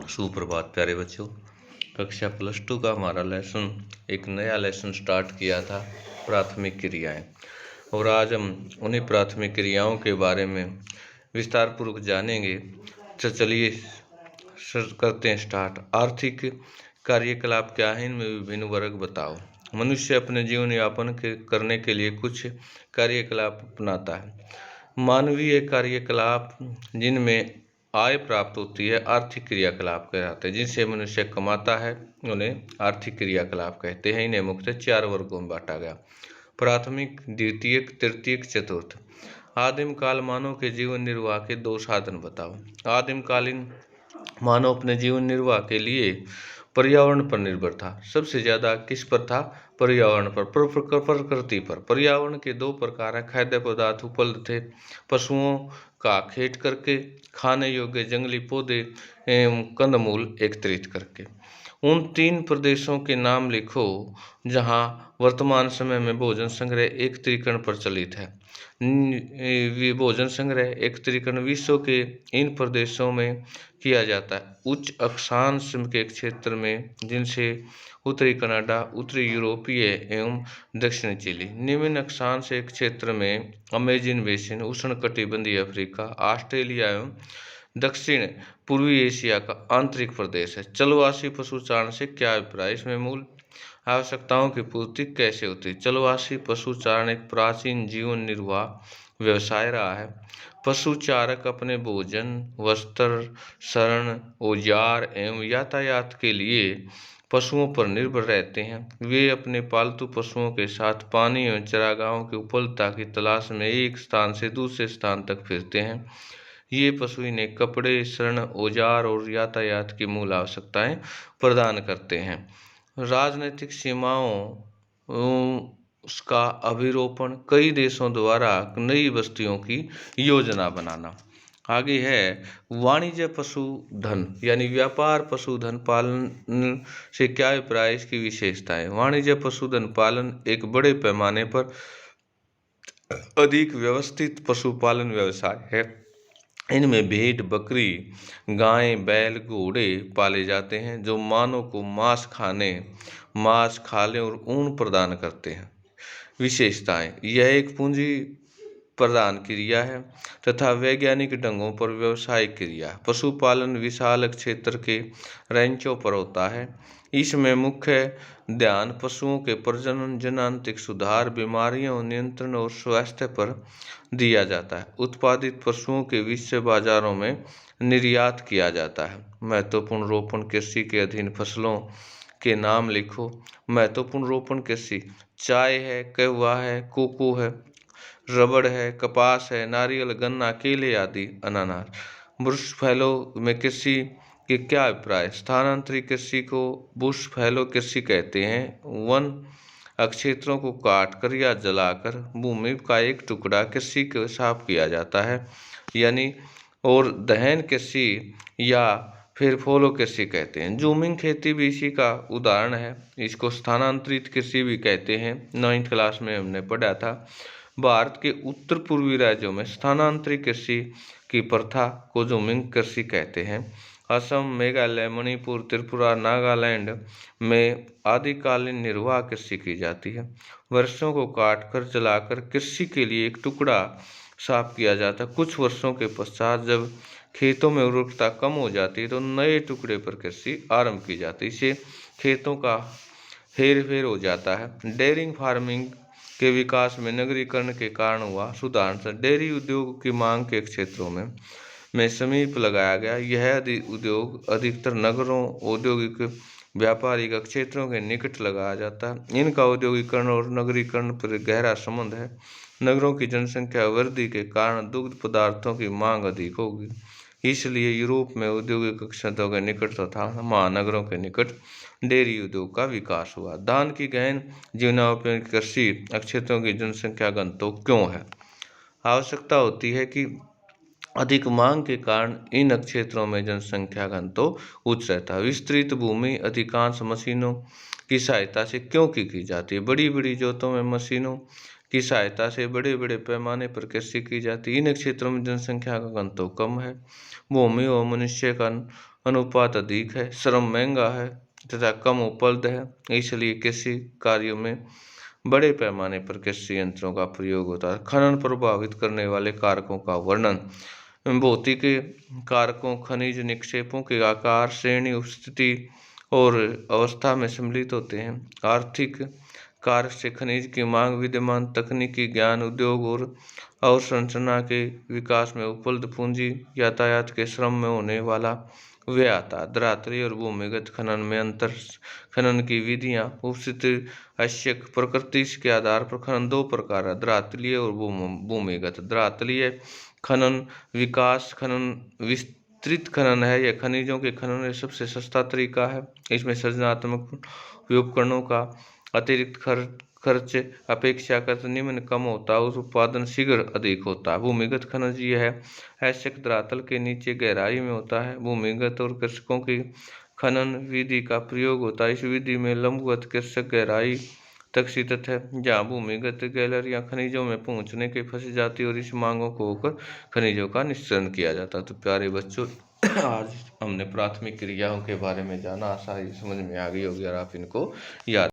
सुप्रभात प्यारे बच्चों। कक्षा +2 का हमारा लेसन एक नया लेसन स्टार्ट किया था, प्राथमिक क्रियाएं। और आज हम उन्हीं प्राथमिक क्रियाओं के बारे में विस्तार पूर्वक जानेंगे। तो चलिए करते हैं स्टार्ट। आर्थिक कार्यकलाप क्या है, इनमें विभिन्न वर्ग बताओ। मनुष्य अपने जीवन यापन करने के लिए कुछ कार्यकलाप अपनाता है। मानवीय कार्यकलाप जिनमें आय प्राप्त होती है आर्थिक क्रियाकलाप कहलाते हैं। जिनसे मनुष्य कमाता है उन्हें आर्थिक क्रियाकलाप कहते हैं। इन्हें मुख्यतः 4 वर्गों में बांटा गया: प्राथमिक, द्वितीयक, तृतीयक, चतुर्थ। आदिम काल मानव के जीवन निर्वाह के 2 साधन बताओ। आदिमकालीन मानव अपने जीवन निर्वाह के लिए पर्यावरण पर निर्भर था। सबसे ज्यादा किस पर था? पर्यावरण पर, प्रकृति पर। पर्यावरण के 2 प्रकार है: खाद्य पदार्थ उपलब्ध थे पशुओं का खेत करके, खाने योग्य जंगली पौधे एवं कंदमूल एकत्रित करके। उन 3 प्रदेशों के नाम लिखो जहां वर्तमान समय में भोजन संग्रह एकत्रीकरण प्रचलित है। भोजन संग्रह एकत्रीकरण विश्व के इन प्रदेशों में किया जाता है: उच्च अक्षांश के क्षेत्र में, जिनसे उत्तरी कनाडा, उत्तरी यूरोपीय एवं दक्षिणी चिली। निम्न अक्षांश के क्षेत्र में अमेजन बेसिन, उष्णकटिबंधीय अफ्रीका, ऑस्ट्रेलिया एवं दक्षिण पूर्वी एशिया का आंतरिक प्रदेश है। चलवासी पशुचारण से क्या अभिप्राय? इसमें मूल आवश्यकताओं की पूर्ति कैसे होती है? चलवासी पशुचारण एक प्राचीन जीवन निर्वाह व्यवसाय रहा है। पशुचारक अपने भोजन, वस्त्र, शरण, औजार एवं यातायात के लिए पशुओं पर निर्भर रहते हैं। वे अपने पालतू पशुओं के साथ पानी एवं चारागाहों की उपलब्धता की तलाश में एक स्थान से दूसरे स्थान तक फिरते हैं। ये पशु इन्हें कपड़े, शरण, औजार और यातायात की मूल आवश्यकताएं प्रदान करते हैं। राजनीतिक सीमाओं उसका अभिरोपण, कई देशों द्वारा नई बस्तियों की योजना बनाना। आगे है वाणिज्य पशुधन यानी व्यापार पशुधन पालन से क्या अभिप्राय? इसकी विशेषताएं। वाणिज्य पशुधन पालन एक बड़े पैमाने पर अधिक व्यवस्थित पशुपालन व्यवसाय है। इनमें भेड़, बकरी, गाय, बैल, घोड़े पाले जाते हैं जो मानव को मांस, खाले और ऊन प्रदान करते हैं। विशेषताएं: यह एक पूंजी प्रदान क्रिया है तथा वैज्ञानिक ढंगों पर व्यवसायिक क्रिया। पशुपालन विशाल क्षेत्र के रैंचों पर होता है। इसमें मुख्य ध्यान पशुओं के प्रजनन, जनांतरिक सुधार, बीमारियों नियंत्रण और स्वास्थ्य पर दिया जाता है। उत्पादित पशुओं के विश्व बाजारों में निर्यात किया जाता है। महत्वपूर्ण रोपण कृषि के अधीन फसलों के नाम लिखो। महत्वपूर्ण रोपण कृषि: चाय है, कहवा है, कोको है, रबड़ है, कपास है, नारियल, गन्ना, केले आदि, अनानास। बुश फैलो में कृषि के क्या अभिप्राय? स्थानांतरित कृषि को बुश फैलो कृषि कहते हैं। वन क्षेत्रों को काटकर या जलाकर भूमि का एक टुकड़ा कृषि को साफ किया जाता है यानी, और दहन कृषि या फिर फॉलो कृषि कहते हैं। जूमिंग खेती भी इसी का उदाहरण है। इसको स्थानांतरित कृषि भी कहते हैं। 9th क्लास में हमने पढ़ा था। भारत के उत्तर पूर्वी राज्यों में स्थानांतरित कृषि की प्रथा को जूमिंग कृषि कहते हैं। असम, मेघालय, मणिपुर, त्रिपुरा, नागालैंड में आदिकालीन निर्वाह कृषि की जाती है। वर्षों को काटकर जलाकर कृषि के लिए एक टुकड़ा साफ किया जाता है। कुछ वर्षों के पश्चात जब खेतों में उर्वरकता कम हो जाती है तो नए टुकड़े पर कृषि आरंभ की जाती है। इससे खेतों का हेर फेर हो जाता है। डेयरी फार्मिंग के विकास में नगरीकरण के कारण हुआ सुधार। डेयरी उद्योग की मांग के क्षेत्रों में समीप लगाया गया। यह उद्योग अधिकतर नगरों, औद्योगिक व्यापारिक क्षेत्रों के निकट लगाया जाता है। इनका औद्योगिकरण और नगरीकरण पर गहरा संबंध है। नगरों की जनसंख्या वृद्धि के कारण दुग्ध पदार्थों की मांग अधिक होगी, इसलिए यूरोप में औद्योगिक क्षेत्रों के निकट तथा महानगरों के निकट डेयरी उद्योग का विकास हुआ। धान की गहन जीवनोपयोगी कृषि क्षेत्रों की जनसंख्या घनत्व क्यों है? आवश्यकता होती है कि अधिक मांग के कारण इन क्षेत्रों में जनसंख्या घनत्व उच्च रहता है। विस्तृत भूमि अधिकांश मशीनों की सहायता से क्यों की जाती है? बड़ी बड़ी जोतों में मशीनों की सहायता से बड़े बड़े पैमाने पर कृषि की जाती है। इन क्षेत्रों में जनसंख्या का घनत्व कम है। भूमि और मनुष्य का अनुपात अधिक है, श्रम महंगा है तथा कम उपलब्ध है, इसलिए कृषि कार्यों में बड़े पैमाने पर कृषि यंत्रों का प्रयोग होता है। खनन प्रभावित करने वाले कारकों का वर्णन। भौतिक कारकों खनिज निक्षेपों के आकार, श्रेणी, उपस्थिति और अवस्था में सम्मिलित होते हैं। आर्थिक कारक से खनिज की मांग, विद्यमान तकनीकी ज्ञान, उद्योग और अवसंरचना के विकास में उपलब्ध पूंजी, यातायात के श्रम में होने वाला व्यय आता है। धरातलीय और भूमिगत खनन में अंतर। खनन की विधियां। उपस्थिति आवश्यक प्रकृति के आधार पर खनन दो प्रकार है, धरातलीय और भूमिगत। धरातलीय खनन विकास खनन विस्तृत खनन है। यह खनिजों के खनन में सबसे सस्ता तरीका है। इसमें सृजनात्मक उपकरणों का अतिरिक्त खर्च अपेक्षाकृत निम्न कम होता है और उत्पादन शीघ्र अधिक होता है। भूमिगत खनिज यह है आवश्यक धरातल के नीचे गहराई में होता है। भूमिगत और कृषकों की खनन विधि का प्रयोग होता है। इस विधि में लंबवत कृषक गहराई तक सीमित है, जहाँ भूमिगत गैलरियां खनिजों में पहुंचने के फंस जाती है और इस मांगों को होकर खनिजों का निस्सरण किया जाता है। तो प्यारे बच्चों, आज हमने प्राथमिक क्रियाओं के बारे में जाना। आशा है समझ में आ गई होगी और आप इनको याद